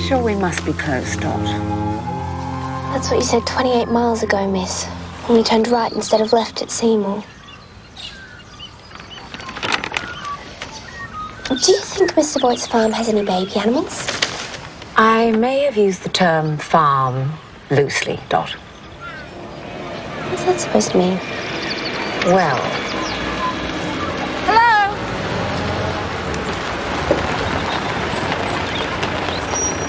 sure we must be close, Dot? That's what you said 28 miles ago, miss. When we turned right instead of left at Seymour. Do you think Mr. Boyd's farm has any baby animals? I may have used the term farm loosely, Dot. What's that supposed to mean? Well... Hello?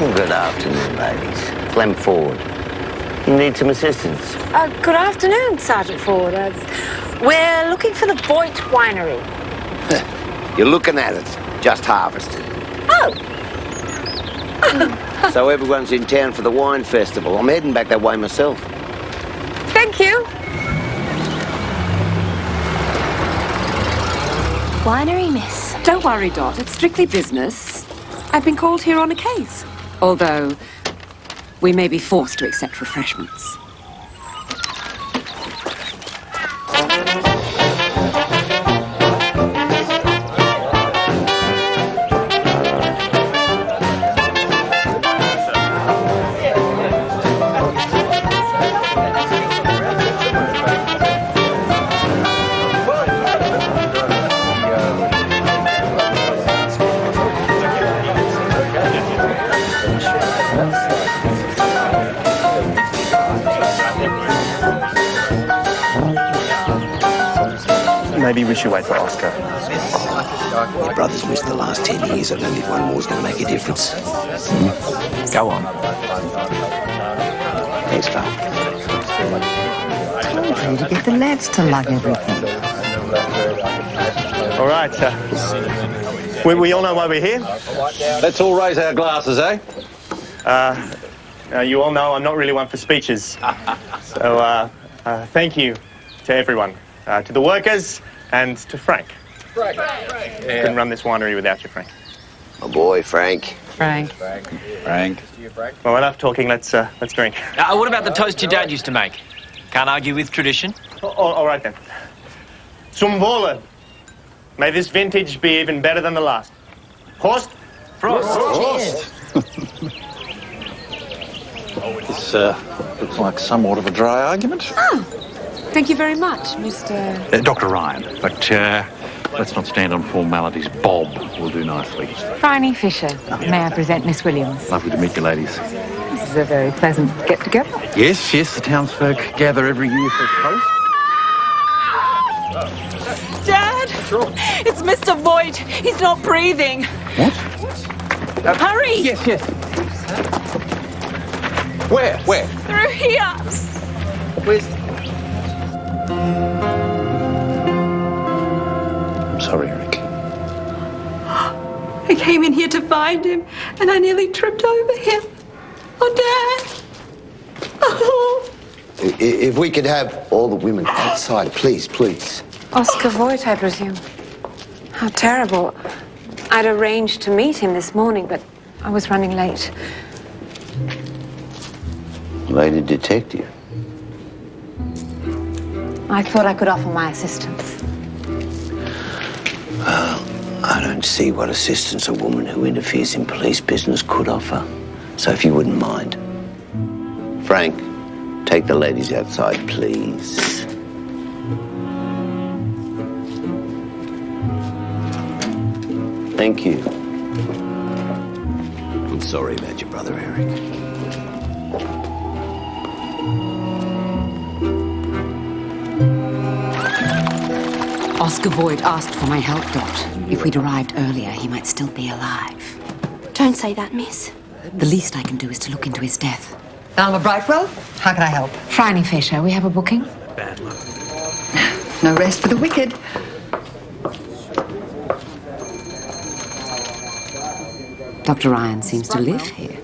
Well, good afternoon, ladies. Clem Ford. You need some assistance? Good afternoon, Sergeant Ford. We're looking for the Voigt Winery. You're looking at it. Just harvested. Oh! So everyone's in town for the wine festival. I'm heading back that way myself. Thank you. Winery, miss. Don't worry, Dot. It's strictly business. I've been called here on a case. Although, we may be forced to accept refreshments. Maybe we should wait for Oscar. Your brother's missed the last 10 years. I don't think one more's going to make a difference. Go on. Thanks, pal. Told you to get the lads to lug everything. All right, we all know why we're here. Let's all raise our glasses, eh? You all know I'm not really one for speeches. So, thank you to everyone. To the workers and to Frank. Frank. Couldn't run this winery without you, Frank. My boy, Frank. Frank. Well, enough talking. Let's drink. What about the toast your dad used to make? Can't argue with tradition. All right, then. Zum Wohle. May this vintage be even better than the last. Prost. Prost. This looks like somewhat of a dry argument. Oh, thank you very much, Mr... Dr. Ryan, but let's not stand on formalities. Bob will do nicely. Phryne Fisher. May I present Miss Williams? Lovely to meet you, ladies. This is a very pleasant get-together. Yes, the townsfolk gather every year for a toast. Dad! It's Mr. Voigt. He's not breathing. What? Hurry! Yes. Where? Through here! Where's... I'm sorry, Eric. I came in here to find him, and I nearly tripped over him. Oh, Dad! Oh. If we could have all the women outside, please. Oscar Voigt, I presume. How terrible. I'd arranged to meet him this morning, but I was running late. Lady detective. I thought I could offer my assistance. Well, I don't see what assistance a woman who interferes in police business could offer. So if you wouldn't mind. Frank, take the ladies outside, please. Thank you. I'm sorry about your brother, Eric. Oscar Voigt asked for my help, Dot. If we'd arrived earlier, he might still be alive. Don't say that, miss. The least I can do is to look into his death. Alma Brightwell, how can I help? Phryne Fisher, we have a booking? Bad luck. No rest for the wicked. Dr. Ryan seems to live here.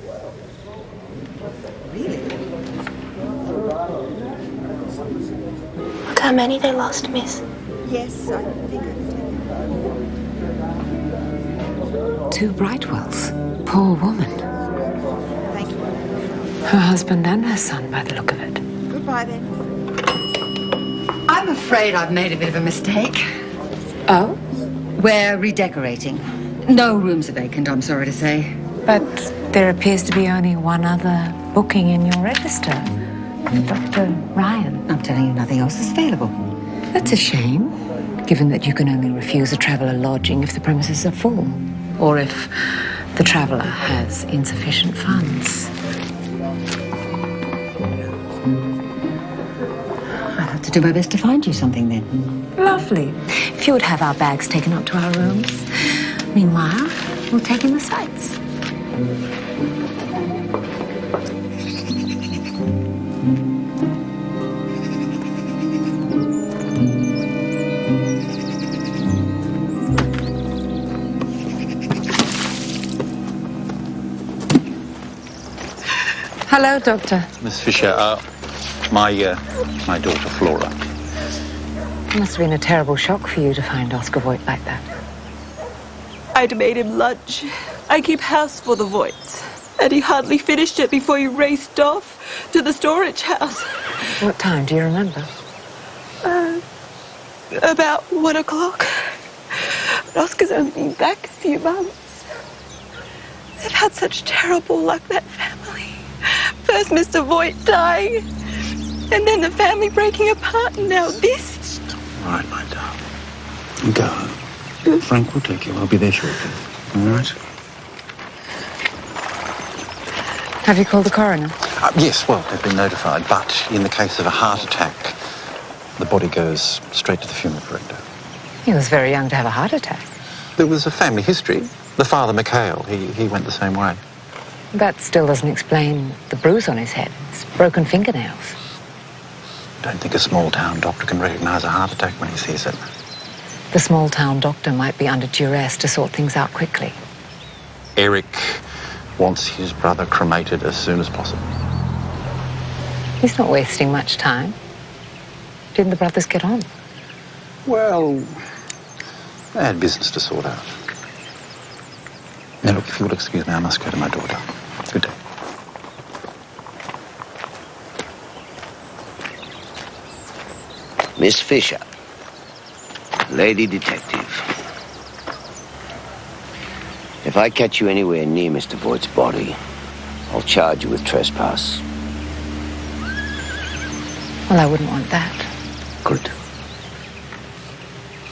Look how many they lost, miss. Yes, I think Two Brightwells. Poor woman. Thank you. Her husband and her son, by the look of it. Goodbye, then. I'm afraid I've made a bit of a mistake. Oh? We're redecorating. No rooms are vacant, I'm sorry to say. But There appears to be only one other booking in your register. Dr. Ryan. I'm telling you, nothing else is available. That's a shame, given that you can only refuse a traveller lodging if the premises are full, or if the traveller has insufficient funds. I'll have to do my best to find you something then. Lovely. If you would have our bags taken up to our rooms. Meanwhile, we'll take in the sights. Hello, Doctor. Miss Fisher, my daughter Flora. It must have been a terrible shock for you to find Oscar Voigt like that. I'd made him lunch. I keep house for the Voigts, and he hardly finished it before he raced off to the storage house. What time do you remember? About 1 o'clock. But Oscar's only been back a few months. They've had such terrible luck, that family. First Mr. Voigt dying, and then the family breaking apart, and now this. All right, my darling. You go home. Frank will take you. I'll be there shortly. All right? Have you called the coroner? Yes, well, they've been notified, but in the case of a heart attack, the body goes straight to the funeral director. He was very young to have a heart attack. There was a family history. The father, Mikhail, he went the same way. That still doesn't explain the bruise on his head. It's broken fingernails. Don't think a small-town doctor can recognise a heart attack when he sees it. The small-town doctor might be under duress to sort things out quickly. Eric wants his brother cremated as soon as possible. He's not wasting much time. Didn't the brothers get on? Well, they had business to sort out. Now, look, if you'll excuse me, I must go to my daughter. Good day. Miss Fisher, lady detective. If I catch you anywhere near Mr. Voigt's body, I'll charge you with trespass. Well, I wouldn't want that. Good.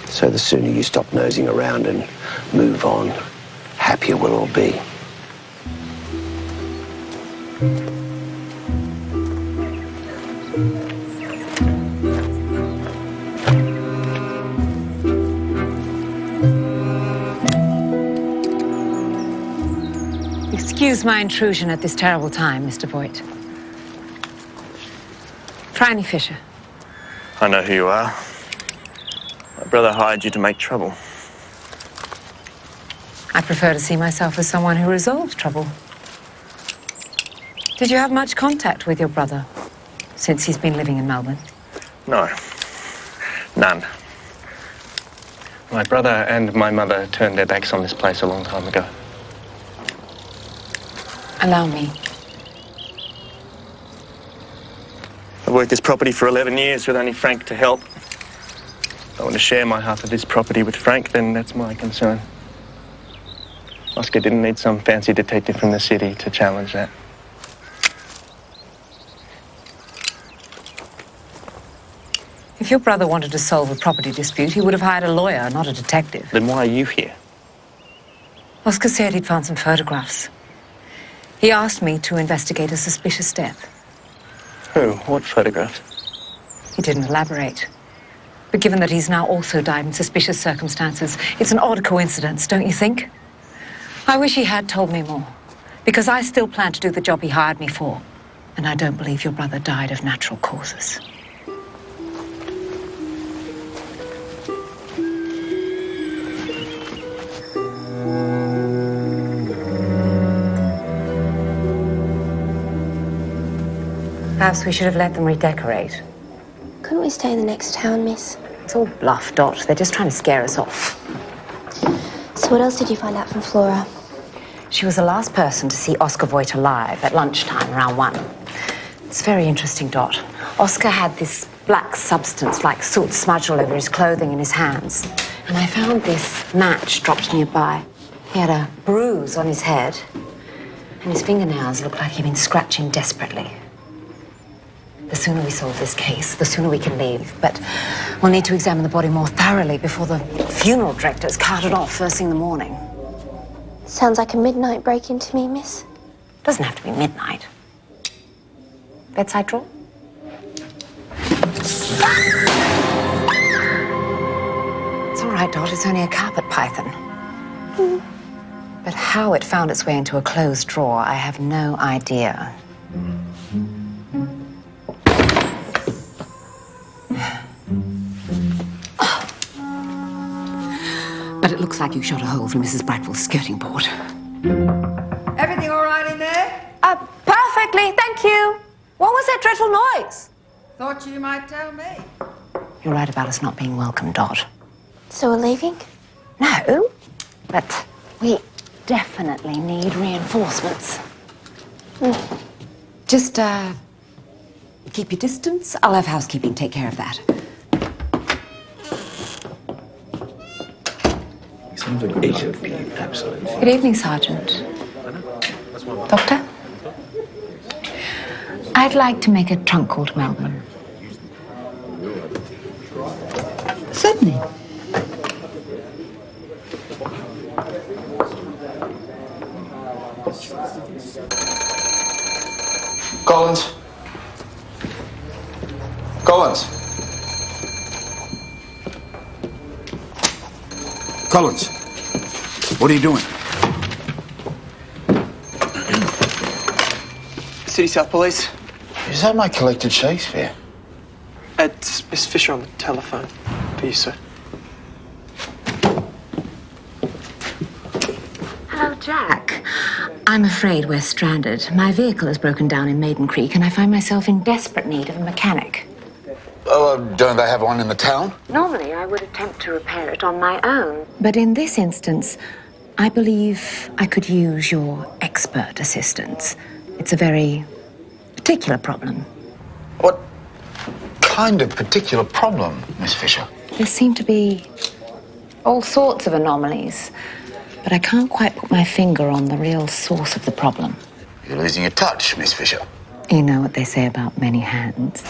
So the sooner you stop nosing around and move on, happier we'll all be. Excuse my intrusion at this terrible time, Mr. Voigt. Phryne Fisher. I know who you are. My brother hired you to make trouble. I prefer to see myself as someone who resolves trouble. Did you have much contact with your brother since he's been living in Melbourne? No. None. My brother and my mother turned their backs on this place a long time ago. Allow me. I've worked this property for 11 years with only Frank to help. If I want to share my half of this property with Frank, then that's my concern. Oscar didn't need some fancy detective from the city to challenge that. If your brother wanted to solve a property dispute, he would have hired a lawyer, not a detective. Then why are you here? Oscar said he'd found some photographs. He asked me to investigate a suspicious death. Who? What photographs? He didn't elaborate. But given that he's now also died in suspicious circumstances, it's an odd coincidence, don't you think? I wish he had told me more, because I still plan to do the job he hired me for, and I don't believe your brother died of natural causes. Perhaps we should have let them redecorate. Couldn't we stay in the next town, miss? It's all bluff, Dot. They're just trying to scare us off. So what else did you find out from Flora? She was the last person to see Oscar Voigt alive at lunchtime, around 1. It's very interesting, Dot. Oscar had this black substance like soot smudged all over his clothing and his hands. And I found this match dropped nearby. He had a bruise on his head, and And his fingernails look like he'd been scratching desperately. The sooner we solve this case, the sooner we can leave. But we'll need to examine the body more thoroughly before the funeral director's carted off first thing in the morning. Sounds like a midnight break-in to me, miss. Doesn't have to be midnight. Bedside drawer? It's all right, Dot. It's only a carpet python. But how it found its way into a closed drawer, I have no idea. But it looks like you shot a hole through Mrs. Brightwell's skirting board. Everything all right in there? Perfectly, thank you. What was that dreadful noise? Thought you might tell me. You're right about us not being welcome, Dot. So we're leaving? No, but we definitely need reinforcements. Just, keep your distance. I'll have housekeeping take care of that. Absolutely. Good evening, Sergeant. Doctor? I'd like to make a trunk call to Melbourne. Certainly. Collins? Collins? Collins? What are you doing? City South Police. Is that my collected Shakespeare? It's Miss Fisher on the telephone. For you, sir. Hello, Jack. I'm afraid we're stranded. My vehicle has broken down in Maiden Creek, and I find myself in desperate need of a mechanic. Oh, don't they have one in the town? Normally, I would attempt to repair it on my own. But in this instance, I believe I could use your expert assistance. It's a very particular problem. What kind of particular problem, Miss Fisher? There seem to be all sorts of anomalies, but I can't quite put my finger on the real source of the problem. You're losing your touch, Miss Fisher. You know what they say about many hands.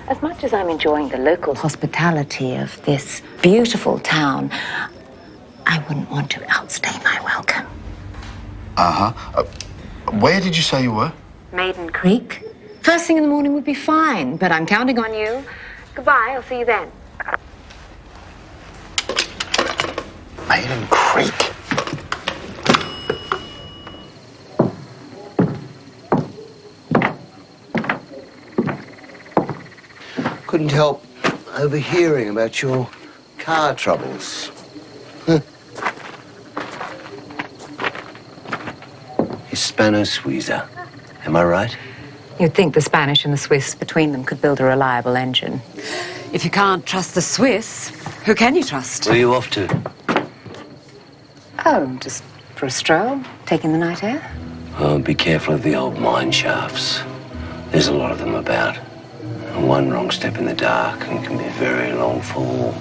As much as I'm enjoying the local hospitality of this beautiful town, I wouldn't want to outstay my welcome. Uh-huh. Where did you say you were? Maiden Creek. First thing in the morning would be fine, but I'm counting on you. Goodbye, I'll see you then. Maiden Creek. Couldn't help overhearing about your car troubles. Hispano-Suiza. Am I right? You'd think the Spanish and the Swiss between them could build a reliable engine. If you can't trust the Swiss, who can you trust? Where are you off to? Oh, just for a stroll, taking the night air. Oh, be careful of the old mine shafts. There's a lot of them about. And one wrong step in the dark and it can be a very long fall.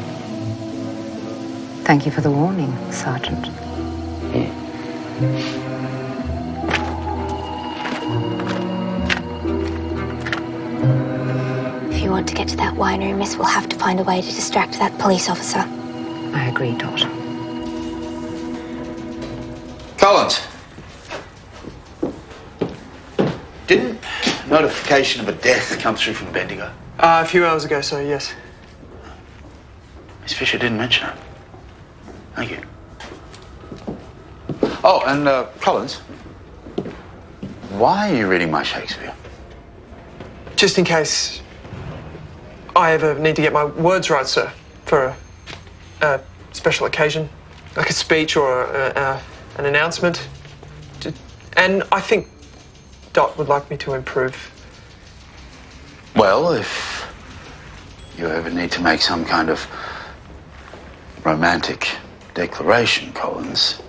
Thank you for the warning, Sergeant. If you want to get to that winery, miss, we'll have to find a way to distract that police officer. I agree, Dot. Collins. Didn't notification of a death come through from Bendigo? A few hours ago, sir, yes. Miss Fisher didn't mention it. Thank you. Oh, and Collins, why are you reading my Shakespeare? Just in case I ever need to get my words right, sir, for a special occasion, like a speech or an announcement. And I think Dot would like me to improve. Well, if you ever need to make some kind of romantic declaration, Collins,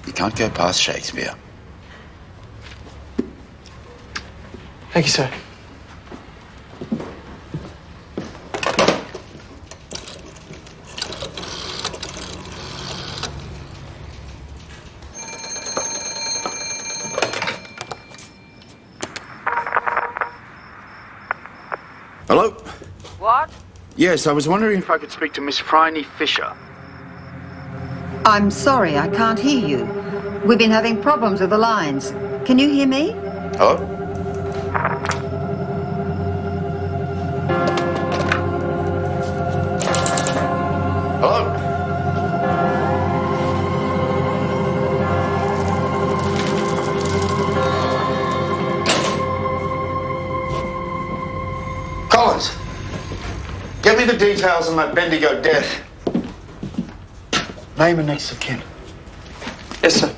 you can't go past Shakespeare. Thank you, sir. Yes, I was wondering if I could speak to Miss Phryne Fisher. I'm sorry, I can't hear you. We've been having problems with the lines. Can you hear me? Hello? Hello? Collins, get me the details on that Bendigo death. Name and next of kin. Yes, sir.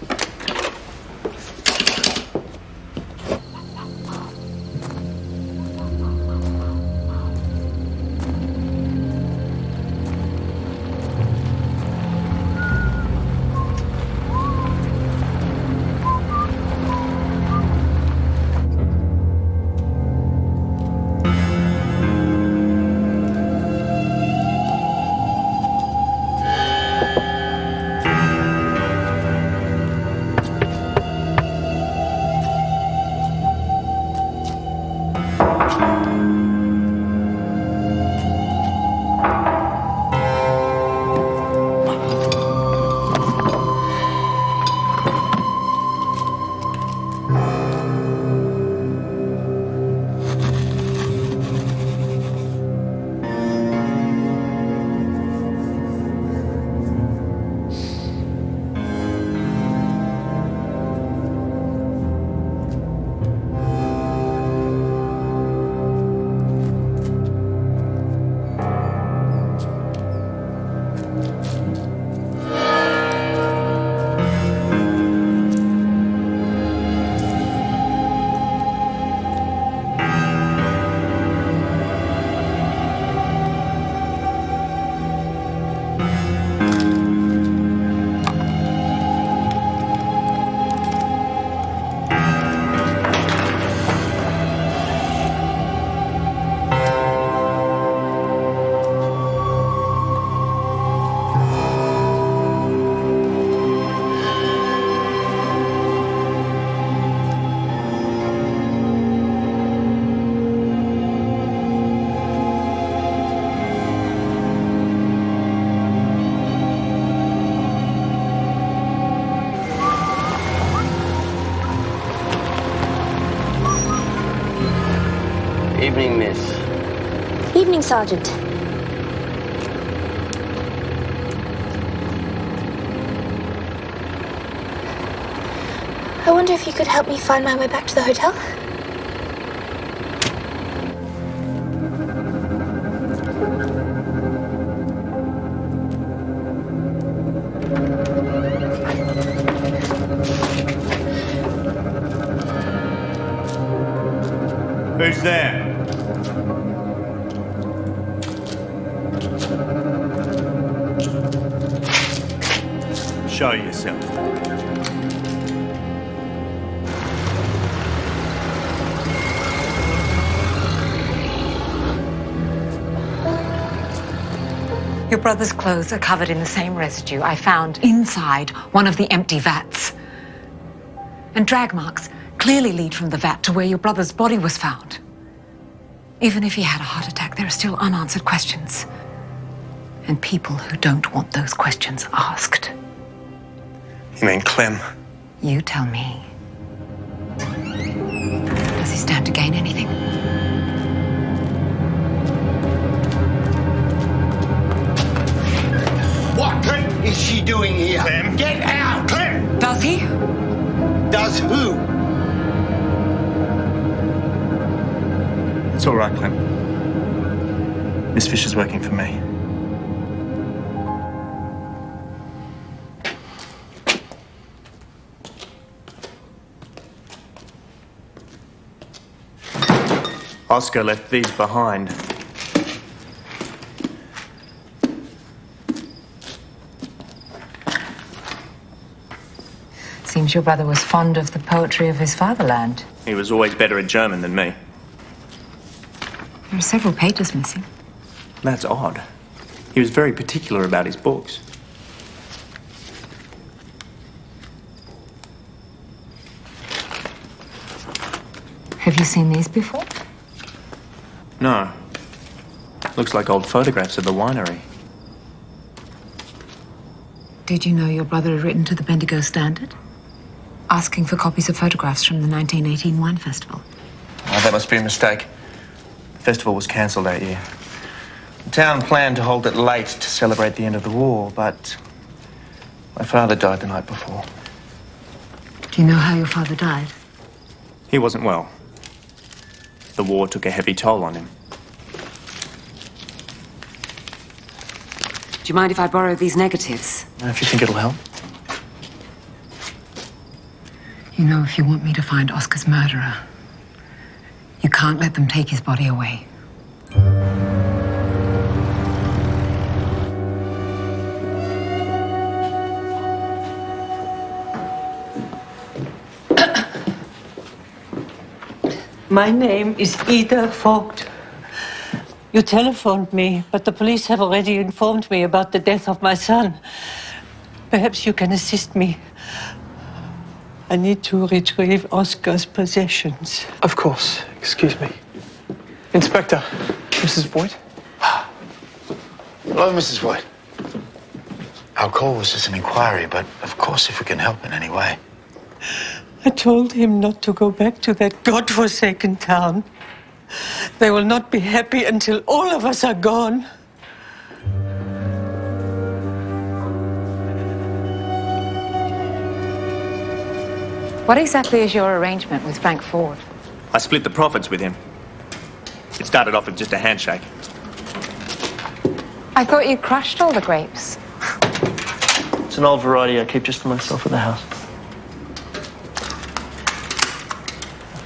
Evening, miss. Evening, Sergeant. I wonder if you could help me find my way back to the hotel? Who's there? Show yourself. Your brother's clothes are covered in the same residue I found inside one of the empty vats. And drag marks clearly lead from the vat to where your brother's body was found. Even if he had a heart attack, there are still unanswered questions. And people who don't want those questions asked. You mean Clem? You tell me. Does he stand to gain anything? What is she doing here? Clem? Get out! Clem! Does he? Does who? It's all right, Clem. Miss Fisher's working for me. Oscar left these behind. Seems your brother was fond of the poetry of his fatherland. He was always better at German than me. There are several pages missing. That's odd. He was very particular about his books. Have you seen these before? No. Looks like old photographs of the winery. Did you know your brother had written to the Bendigo Standard? Asking for copies of photographs from the 1918 wine festival. Oh, that must be a mistake. The festival was cancelled that year. The town planned to hold it late to celebrate the end of the war, but my father died the night before. Do you know how your father died? He wasn't well. The war took a heavy toll on him. Do you mind if I borrow these negatives? If you think it'll help. You know, if you want me to find Oscar's murderer, you can't let them take his body away. My name is Ida Vogt. You telephoned me, but the police have already informed me about the death of my son. Perhaps you can assist me. I need to retrieve Oscar's possessions. Of course. Excuse me. Inspector, Mrs. Voigt? Hello, Mrs. Voigt. Our call was just an inquiry, but of course if we can help in any way. I told him not to go back to that godforsaken town. They will not be happy until all of us are gone. What exactly is your arrangement with Frank Ford? I split the profits with him. It started off with just a handshake. I thought you crushed all the grapes. It's an old variety I keep just for myself at the house.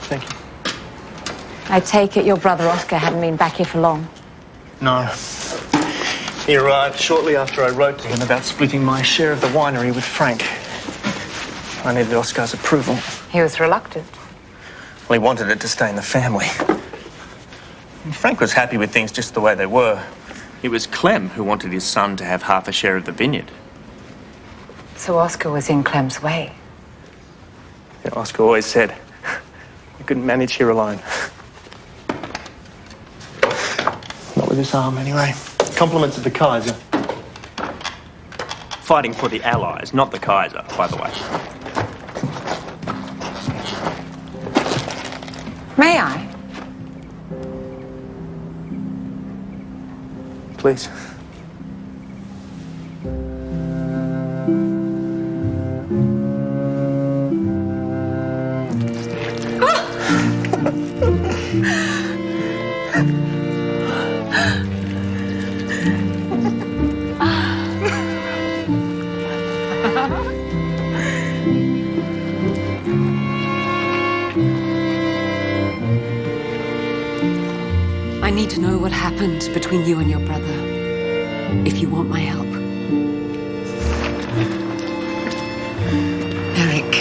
Thank you. I take it your brother Oscar hadn't been back here for long. No. He arrived shortly after I wrote to him about splitting my share of the winery with Frank. I needed Oscar's approval. He was reluctant. Well, he wanted it to stay in the family. And Frank was happy with things just the way they were. It was Clem who wanted his son to have half a share of the vineyard. So Oscar was in Clem's way. Yeah, Oscar always said, I couldn't manage here alone. Not with this arm, anyway. Compliments of the Kaiser. Fighting for the Allies, not the Kaiser, by the way. May I? Please. I need to know what happened between you and your brother, if you want my help. Eric.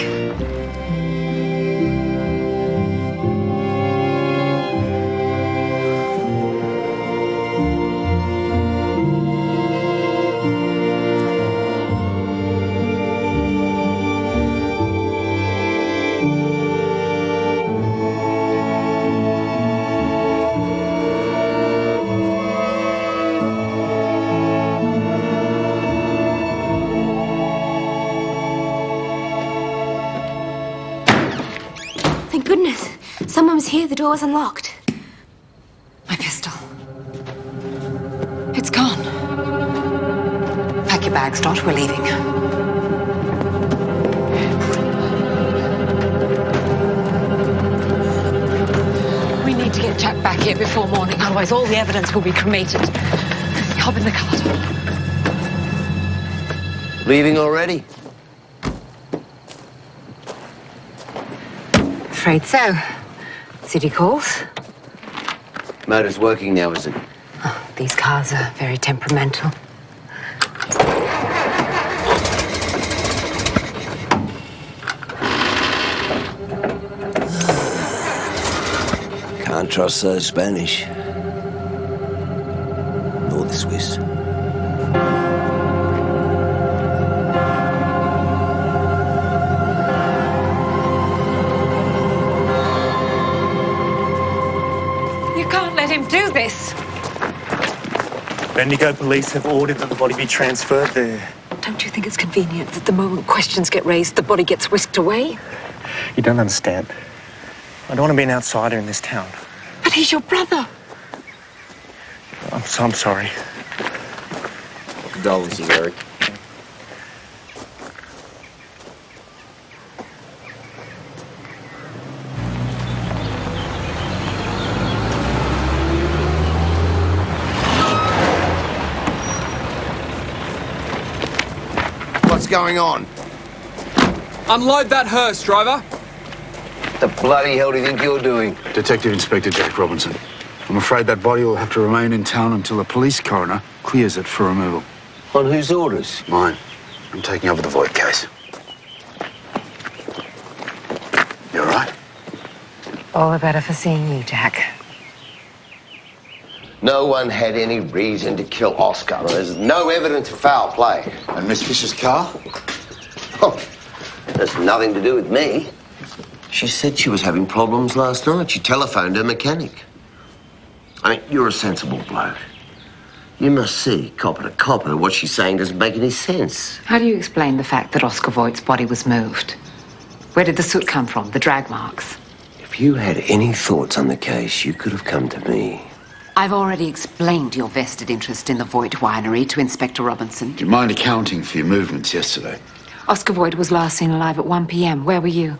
Someone was here, the door was unlocked. My pistol. It's gone. Pack your bags, Dot. We're leaving. We need to get Jack back here before morning, otherwise all the evidence will be cremated. Hop in the cart. Leaving already? Afraid so. City calls. Motor's working now, is it? Oh, these cars are very temperamental. Can't trust those Spanish. Nor the Swiss. You can't let him do this. Bendigo police have ordered that the body be transferred there. Don't you think it's convenient that the moment questions get raised, the body gets whisked away? You don't understand. I don't want to be an outsider in this town. But he's your brother. I'm sorry. Condolences, Eric. What's going on? Unload that hearse, driver. The bloody hell do you think you're doing? Detective Inspector Jack Robinson. I'm afraid that body will have to remain in town until a police coroner clears it for removal. On whose orders? Mine. I'm taking over the Voight case. You all right? All the better for seeing you, Jack. No one had any reason to kill Oscar. There's no evidence of foul play. And Miss Fisher's car? Oh, that's nothing to do with me. She said she was having problems last night. She telephoned her mechanic. I mean, you're a sensible bloke. You must see, copper to copper, what she's saying doesn't make any sense. How do you explain the fact that Oscar Voight's body was moved? Where did the soot come from, the drag marks? If you had any thoughts on the case, you could have come to me. I've already explained your vested interest in the Voight winery to Inspector Robinson. Do you mind accounting for your movements yesterday? Oscar Voight was last seen alive at 1 p.m. Where were you?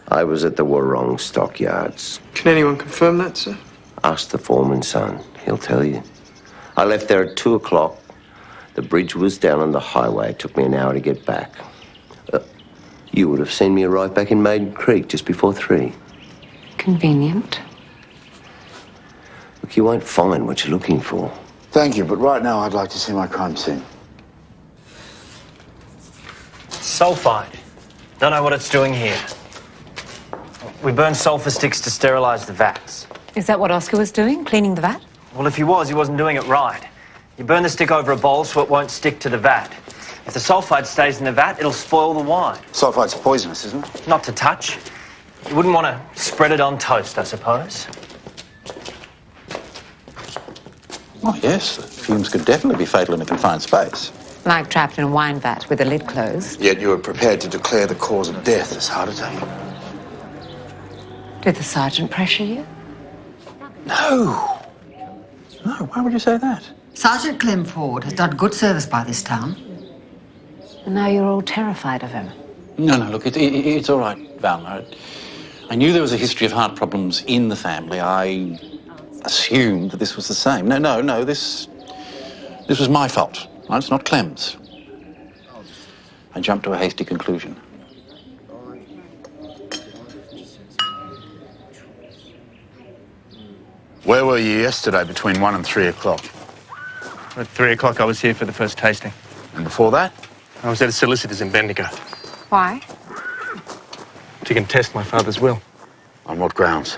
I was at the Warrong stockyards. Can anyone confirm that, sir? Ask the foreman's son. He'll tell you. I left there at 2 o'clock. The bridge was down on the highway. It took me an hour to get back. You would have seen me arrive back in Maiden Creek just before 3. Convenient. Look, you won't find what you're looking for. Thank you, but right now I'd like to see my crime scene. Sulfide. Don't know what it's doing here. We burned sulfur sticks to sterilize the vats. Is that what Oscar was doing, cleaning the vat? Well, if he wasn't doing it right. You burn the stick over a bowl so it won't stick to the vat. If the sulfide stays in the vat, it'll spoil the wine. Sulfide's poisonous, isn't it? Not to touch. You wouldn't want to spread it on toast, I suppose. Oh, yes. The fumes could definitely be fatal in a confined space. Like trapped in a wine vat with the lid closed. Yet you were prepared to declare the cause of death as heart attack. Did the sergeant pressure you? No. No, why would you say that? Sergeant Clem Ford has done good service by this town. And now you're all terrified of him. No, look, it's all right, Val. I knew there was a history of heart problems in the family. I assumed that this was the same. No, this was my fault. No, it's not Clem's. I jumped to a hasty conclusion. Where were you yesterday between 1 and 3 o'clock? At 3 o'clock, I was here for the first tasting. And before that? I was at a solicitor's in Bendigo Why? to contest my father's will. On what grounds?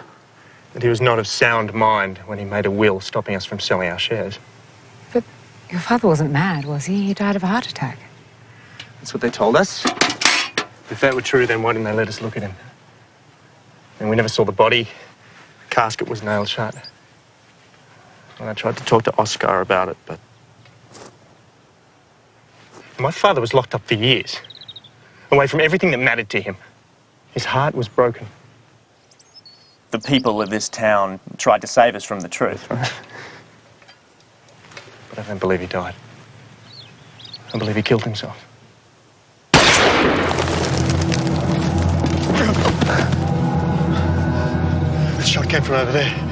That he was not of sound mind when he made a will stopping us from selling our shares. But your father wasn't mad, was he? He died of a heart attack. That's what they told us. If that were true, then why didn't they let us look at him? And we never saw the body. The casket was nailed shut. And I tried to talk to Oscar about it, but... My father was locked up for years, away from everything that mattered to him. His heart was broken. The people of this town tried to save us from the truth. But I don't believe he died. I believe he killed himself. The shot came from over there.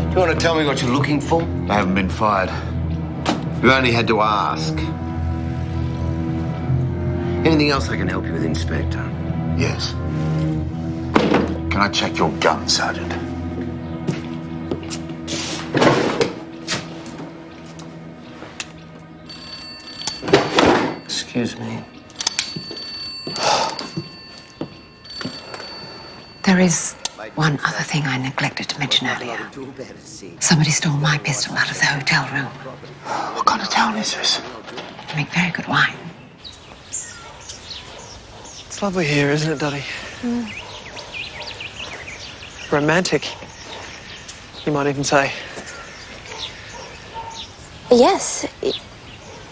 Do you want to tell me what you're looking for? They haven't been fired. You only had to ask. Anything else I can help you with, Inspector? Yes. Can I check your gun, Sergeant? Excuse me. There is One other thing I neglected to mention earlier. Somebody stole my pistol out of the hotel room. What kind of town is this? They make very good wine. It's lovely here, isn't it, Dottie? Romantic, you might even say. Yes.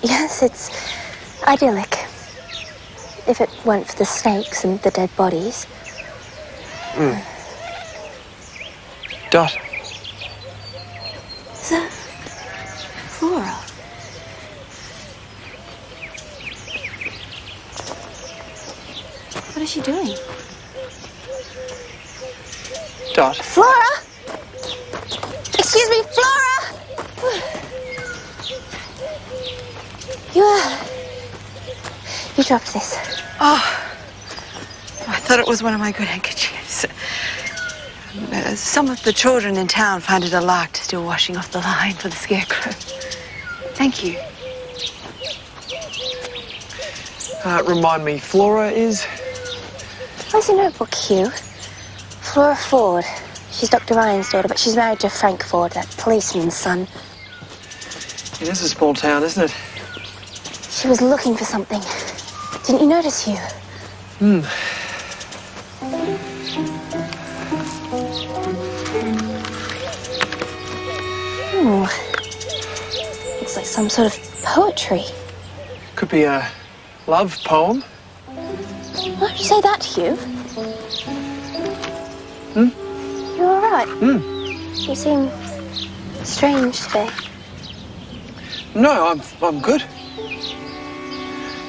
Yes, it's idyllic. If it weren't for the snakes and the dead bodies. Dot. Is that Flora? What is she doing? Dot. Flora! Excuse me, Flora! You dropped this. Oh, I thought it was one of my good handkerchiefs. Some of the children in town find it a lark to still washing off the line for the scarecrow. Thank you. Remind me, Flora is? Where's your notebook, Hugh? Flora Ford. She's Dr. Ryan's daughter, but she's married to Frank Ford, that policeman's son. It is a small town, isn't it? She was looking for something. Didn't you notice, Hugh? Looks like some sort of poetry. Could be a love poem. Why'd you say that, Hugh? You all right? You seem strange today. No, I'm good.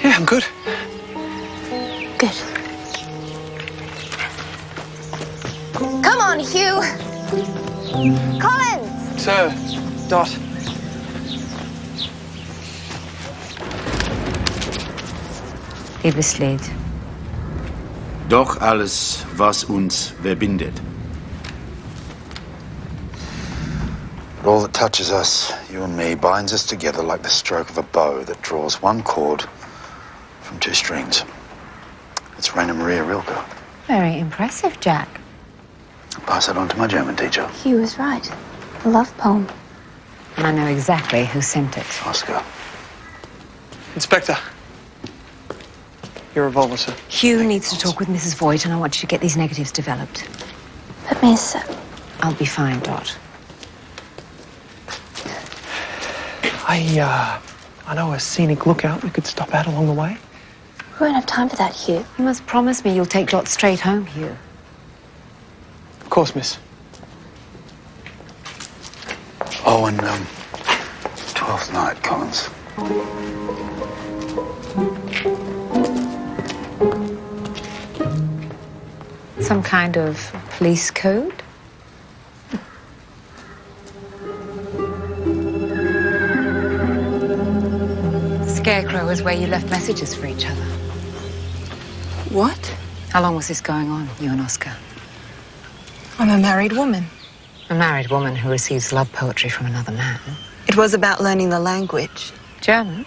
Yeah, I'm good. Good. Come on, Hugh. Collins! Sir, Dot. Liebes Lied. Doch alles, was uns verbindet. All that touches us, you and me, binds us together like the stroke of a bow that draws one chord from two strings. It's Rainer Maria Rilke. Very impressive, Jack. Pass it on to my German teacher. Hugh was right. A love poem. And I know exactly who sent it. Oscar. Inspector. Your revolver, sir. Hugh needs to talk with Mrs. Voigt, and I want you to get these negatives developed. But, Miss... I'll be fine, Dot. I know a scenic lookout we could stop at along the way. We won't have time for that, Hugh. You must promise me you'll take Dot straight home, Hugh. Of course, miss. Oh, and, 12th night, Collins. Some kind of police code? Scarecrow is where you left messages for each other. What? How long was this going on, you and Oscar? I'm a married woman. A married woman who receives love poetry from another man. It was about learning the language. German?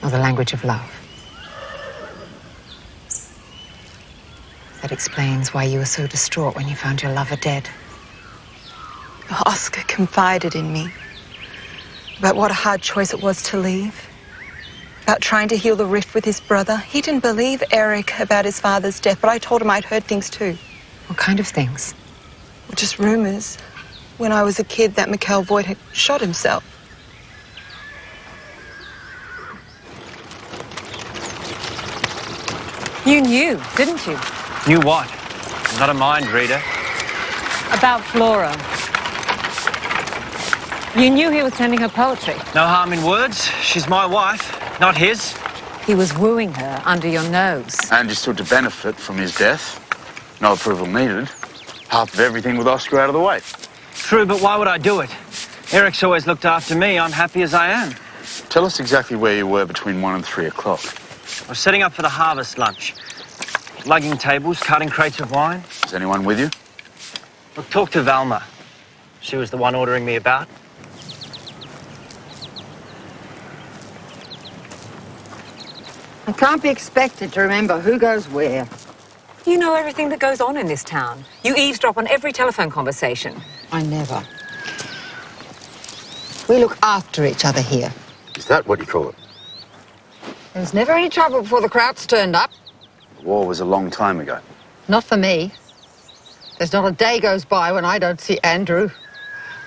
Or the language of love? That explains why you were so distraught when you found your lover dead. Oscar confided in me about what a hard choice it was to leave. About trying to heal the rift with his brother. He didn't believe Eric about his father's death, but I told him I'd heard things too. What kind of things? Well, just rumors. When I was a kid, that Mikhail Voigt had shot himself. You knew, didn't you? Knew what? I'm not a mind reader. About Flora. You knew he was sending her poetry. No harm in words. She's my wife, not his. He was wooing her under your nose. And you stood to benefit from his death. No approval needed. Half of everything with Oscar out of the way. True, but why would I do it? Eric's always looked after me. I'm happy as I am. Tell us exactly where you were between 1 and 3 o'clock. I was setting up for the harvest lunch. Lugging tables, carting crates of wine. Is anyone with you? Look, talk to Valma. She was the one ordering me about. I can't be expected to remember who goes where. You know everything that goes on in this town. You eavesdrop on every telephone conversation. I never. We look after each other here. Is that what you call it? There was never any trouble before the Krauts turned up. The war was a long time ago. Not for me. There's not a day goes by when I don't see Andrew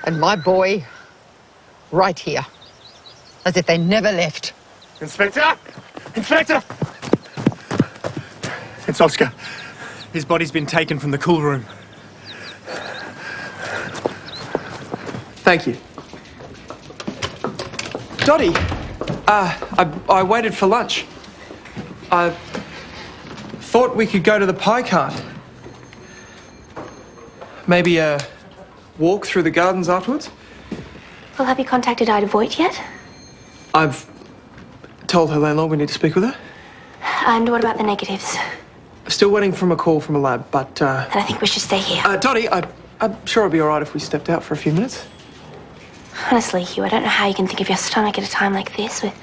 and my boy right here. As if they never left. Inspector! Inspector! It's Oscar. His body's been taken from the cool room. Thank you. Dottie, I waited for lunch. I thought we could go to the pie cart. Maybe a walk through the gardens afterwards? Well, have you contacted Ida Voigt yet? I've told her landlord we need to speak with her. And what about the negatives? Still waiting from a call from a lab, but... Then I think we should stay here. Dottie, I'm sure it'll be all right if we stepped out for a few minutes. Honestly, Hugh, I don't know how you can think of your stomach at a time like this with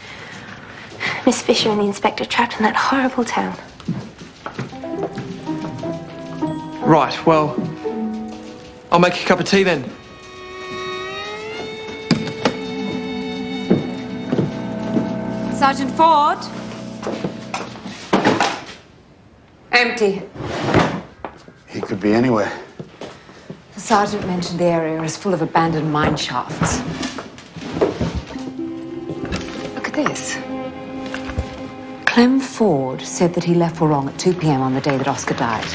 Miss Fisher and the inspector trapped in that horrible town. Right, well, I'll make a cup of tea then. Sergeant Ford? Empty. He could be anywhere. The sergeant mentioned the area is full of abandoned mine shafts. Look at this. Clem Ford said that he left Wollongong at 2 p.m. on the day that Oscar died.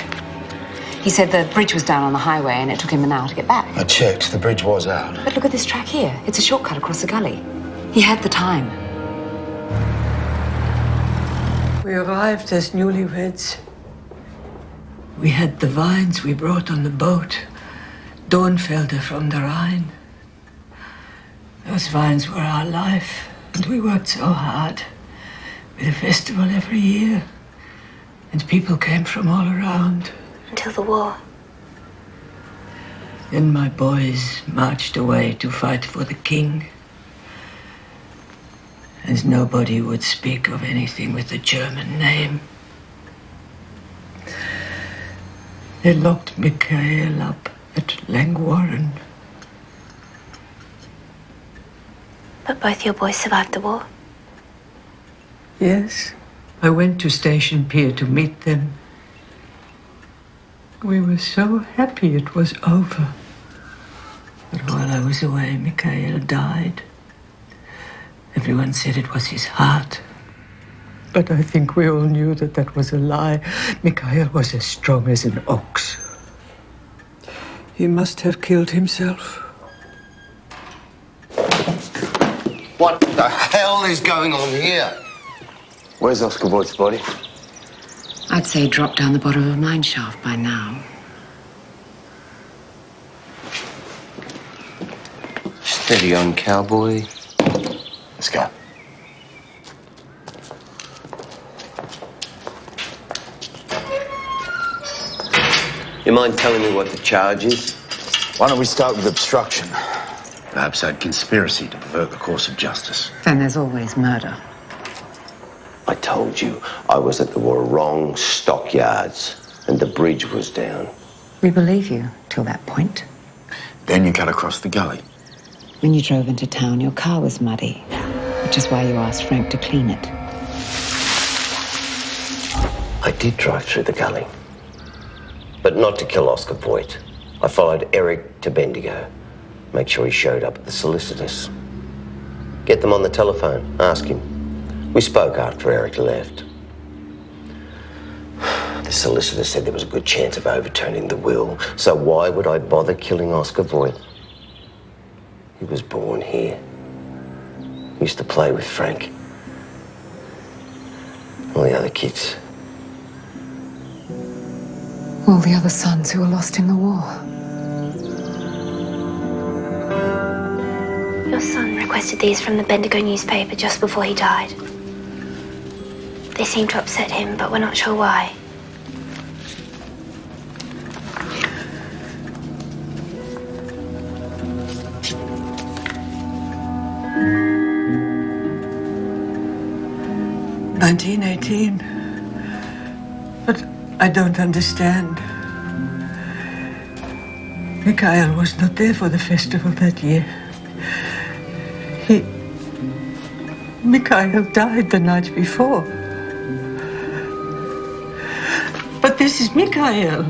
He said the bridge was down on the highway and it took him an hour to get back. I checked. The bridge was out. But look at this track here. It's a shortcut across the gully. He had the time. We arrived as newlyweds. We had the vines we brought on the boat, Dornfelder from the Rhine. Those vines were our life, and we worked so hard. With a festival every year, and people came from all around. Until the war. Then my boys marched away to fight for the king. And nobody would speak of anything with a German name. They locked Michael up at Langwarren. But both your boys survived the war. Yes, I went to Station Pier to meet them. We were so happy it was over. But while I was away, Michael died. Everyone said it was his heart. But I think we all knew that that was a lie. Michael was as strong as an ox. He must have killed himself. What the hell is going on here? Where's Oscar Voigt's body? I'd say dropped down the bottom of a mine shaft by now. Steady on, cowboy. Let's go. You mind telling me what the charge is? Why don't we start with obstruction? Perhaps add conspiracy to pervert the course of justice. Then there's always murder. I told you I was at the wrong stockyards and the bridge was down. We believe you till that point. Then you cut across the gully. When you drove into town, your car was muddy, which is why you asked Frank to clean it. I did drive through the gully. But not to kill Oscar Voigt. I followed Eric to Bendigo. Make sure he showed up at the solicitor's. Get them on the telephone. Ask him. We spoke after Eric left. The solicitor said there was a good chance of overturning the will, so why would I bother killing Oscar Voigt? He was born here. He used to play with Frank. All the other kids. All the other sons who were lost in the war. Your son requested these from the Bendigo newspaper just before he died. They seem to upset him, but we're not sure why. "1918. But I don't understand. Mikhail was not there for the festival that year. Mikhail died the night before. But this is Mikhail.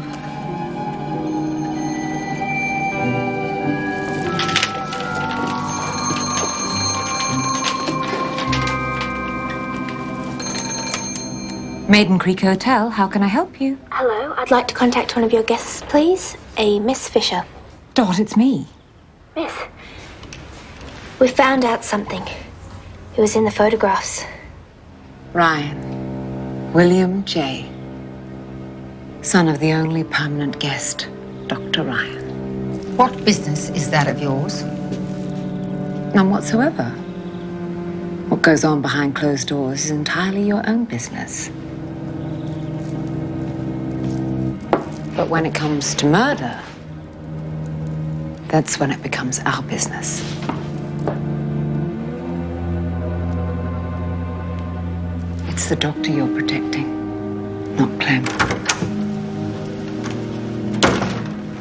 Maiden Creek Hotel, how can I help you? Hello, I'd like to contact one of your guests, please. A Miss Fisher. Dot, it's me. Miss, we found out something. It was in the photographs. Ryan. William J. Son of the only permanent guest, Dr. Ryan. What business is that of yours? None whatsoever. What goes on behind closed doors is entirely your own business. But when it comes to murder, that's when it becomes our business. It's the doctor you're protecting, not Clem.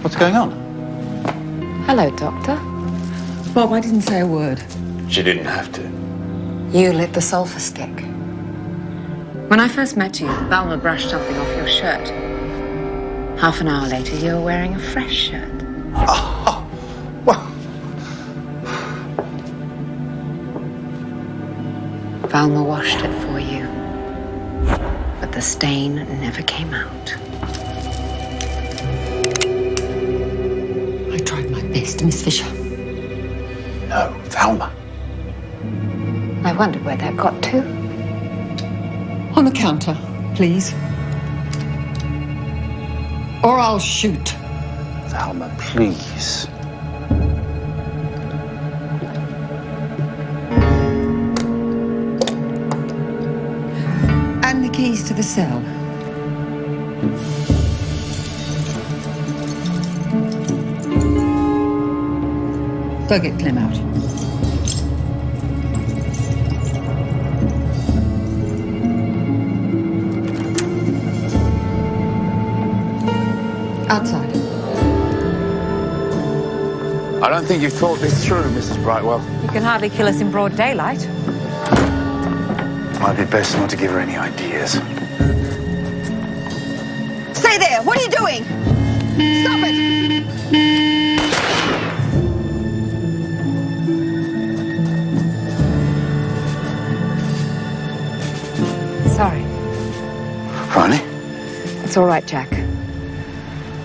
What's going on? Hello, Doctor. Bob, I didn't say a word. She didn't have to. You lit the sulfur stick. When I first met you, Balmer brushed something off your shirt. Half an hour later, you were wearing a fresh shirt. Oh, well. Balmer washed it for you. But the stain never came out. I tried my best, Miss Fisher. No, Valma. I wondered where that got to. On the counter, please. Or I'll shoot. Valma, please. And the keys to the cell. Go get Clem out. Outside. I don't think you've thought this through, Mrs. Brightwell. You can hardly kill us in broad daylight. Might be best not to give her any ideas. Stay there! What are you doing? Stop it! Sorry. Phryne? It's all right, Jack.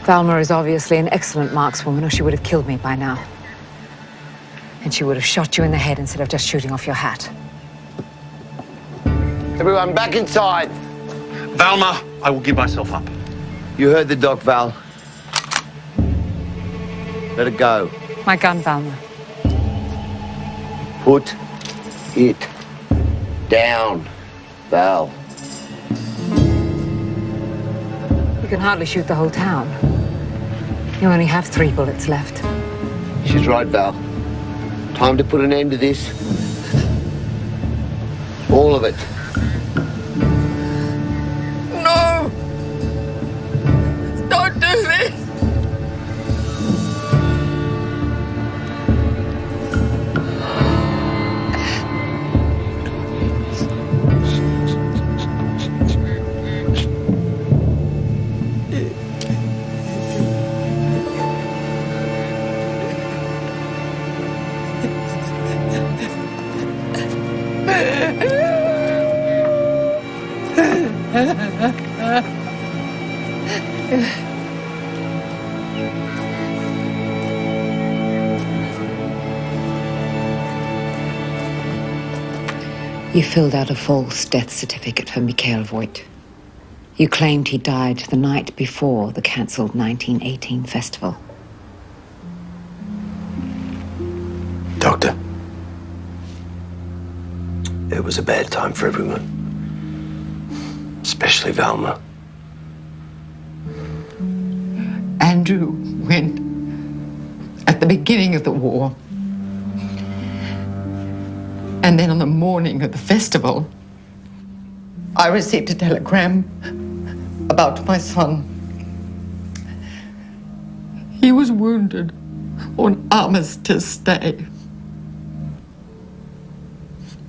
Valma is obviously an excellent markswoman, or she would have killed me by now. And she would have shot you in the head instead of just shooting off your hat. Everyone, back inside. Valma, I will give myself up. You heard the doc, Val. Let it go. My gun, Valma. Put it down, Val. You can hardly shoot the whole town. You only have 3 bullets left. She's right, Val. Time to put an end to this. All of it. No! Don't do this! You filled out a false death certificate for Mikhail Voigt. You claimed he died the night before the cancelled 1918 festival. Doctor, it was a bad time for everyone, especially Valma. Andrew went at the beginning of the war. And then on the morning of the festival, I received a telegram about my son. He was wounded on Armistice Day.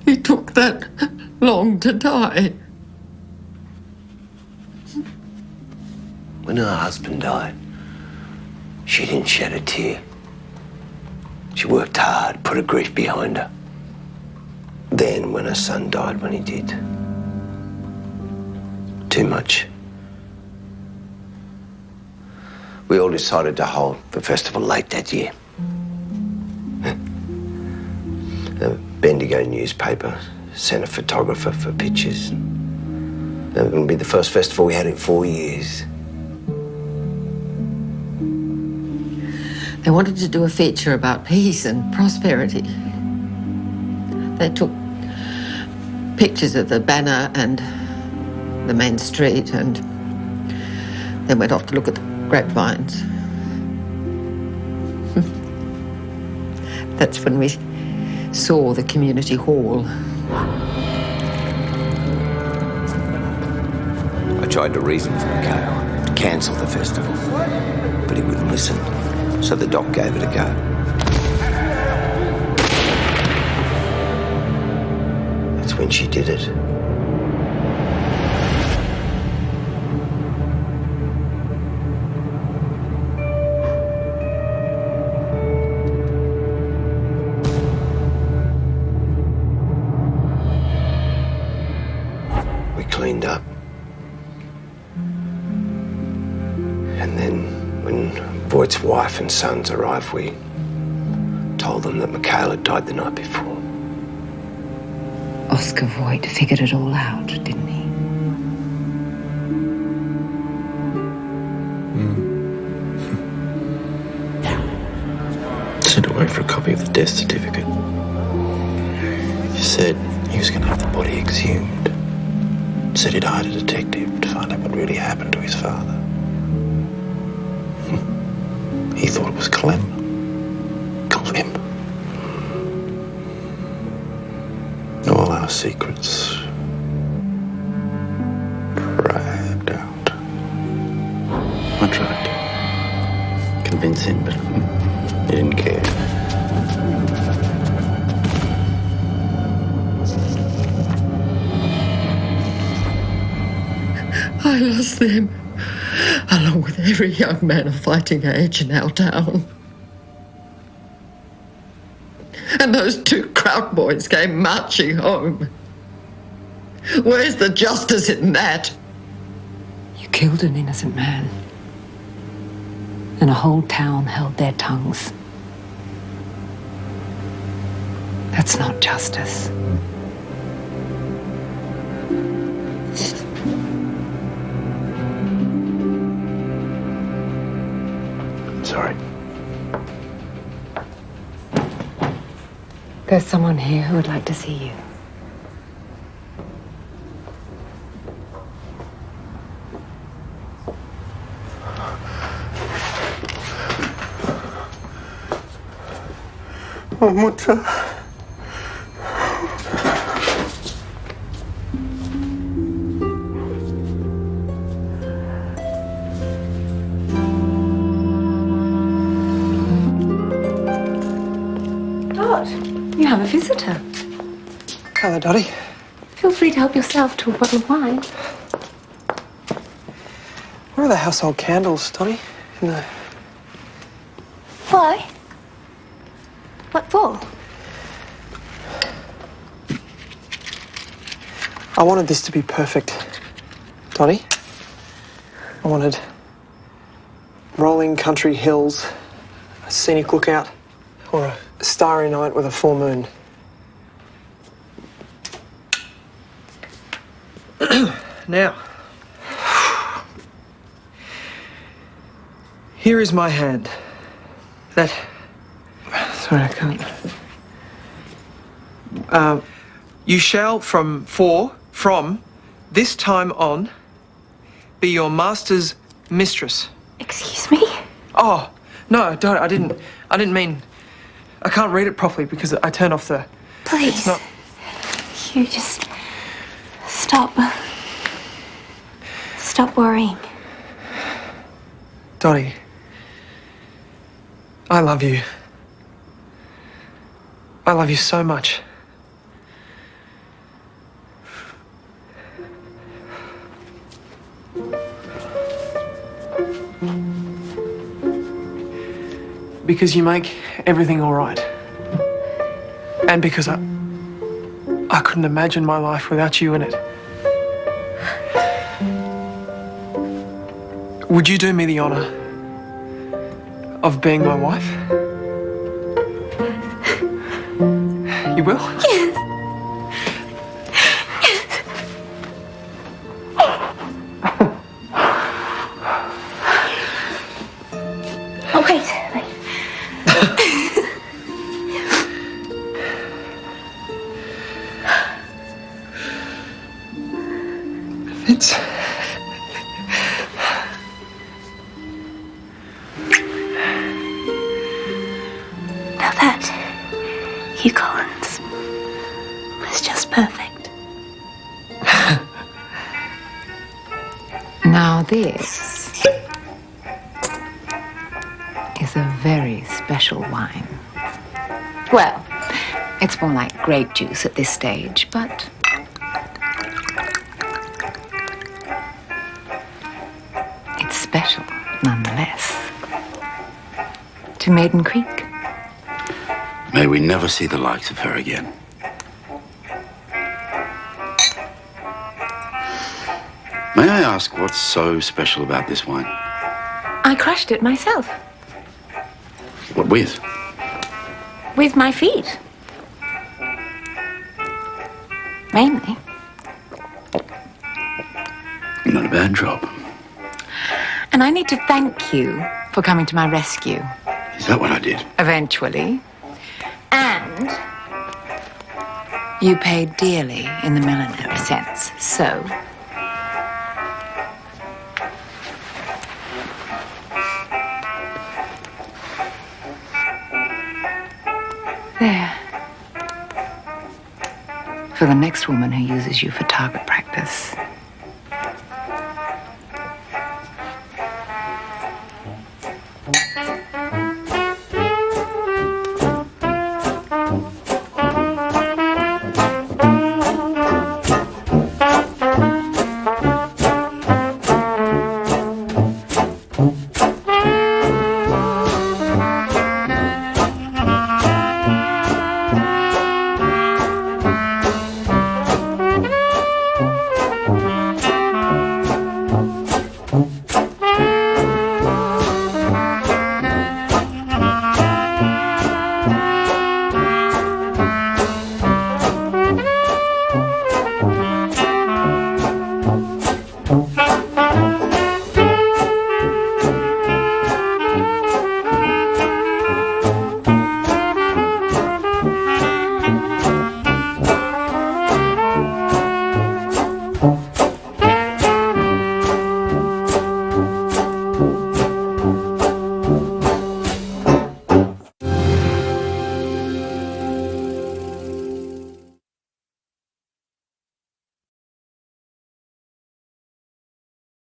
He took that long to die. When her husband died, she didn't shed a tear. She worked hard, put her grief behind her. Then, when her son died when he did, too much. We all decided to hold the festival late that year. The Bendigo newspaper sent a photographer for pictures. It would be the first festival we had in 4 years. They wanted to do a feature about peace and prosperity. They took pictures of the banner and the main street and then went off to look at the grapevines. That's when we saw the community hall. I tried to reason with Mikhail to cancel the festival, but he wouldn't listen, so the doc gave it a go. That's when she did it. We cleaned up. And then, when Voight's wife and sons arrived, we told them that Mikhail had died the night before. Oscar Voight figured it all out, didn't he? Sent away for a copy of the death certificate. He said he was going to have the body exhumed. Said he'd hired a detective to find out what really happened to his father. He thought it was Clem. Clem. All our secrets dragged out. I tried to convince him, but he didn't care. I lost them, along with every young man of fighting age in our town. And those two Kraut boys came marching home. Where's the justice in that? You killed an innocent man. And a whole town held their tongues. That's not justice. Sorry. There's someone here who would like to see you. Oh, Mutter. Dot, you have a visitor. Hello, Dottie. Feel free to help yourself to a bottle of wine. Where are the household candles, Dottie? In the... Why? What for? I wanted this to be perfect, Dottie. I wanted rolling country hills, a scenic lookout, or a starry night with a full moon. Now, here is my hand. That... Sorry, I can't. You shall from this time on, be your master's mistress. Excuse me? Oh, no, don't. I didn't mean... I can't read it properly because I turned off the... Please. It's not... Hugh, just... stop. Stop worrying. Dottie, I love you. I love you so much. Because you make everything all right. And because I couldn't imagine my life without you in it. Would you do me the honour of being my wife? You will? Yes. Oh, wait. It's... Now that, Hugh Collins, was just perfect. Now this is a very special wine. Well, it's more like grape juice at this stage, but it's special nonetheless. To Maiden Creek. May we never see the likes of her again. May I ask what's so special about this wine? I crushed it myself. What with? With my feet. Mainly. Not a bad job. And I need to thank you for coming to my rescue. Is that what I did? Eventually. And you paid dearly in the millinery sense, so... There. For the next woman who uses you for target practice.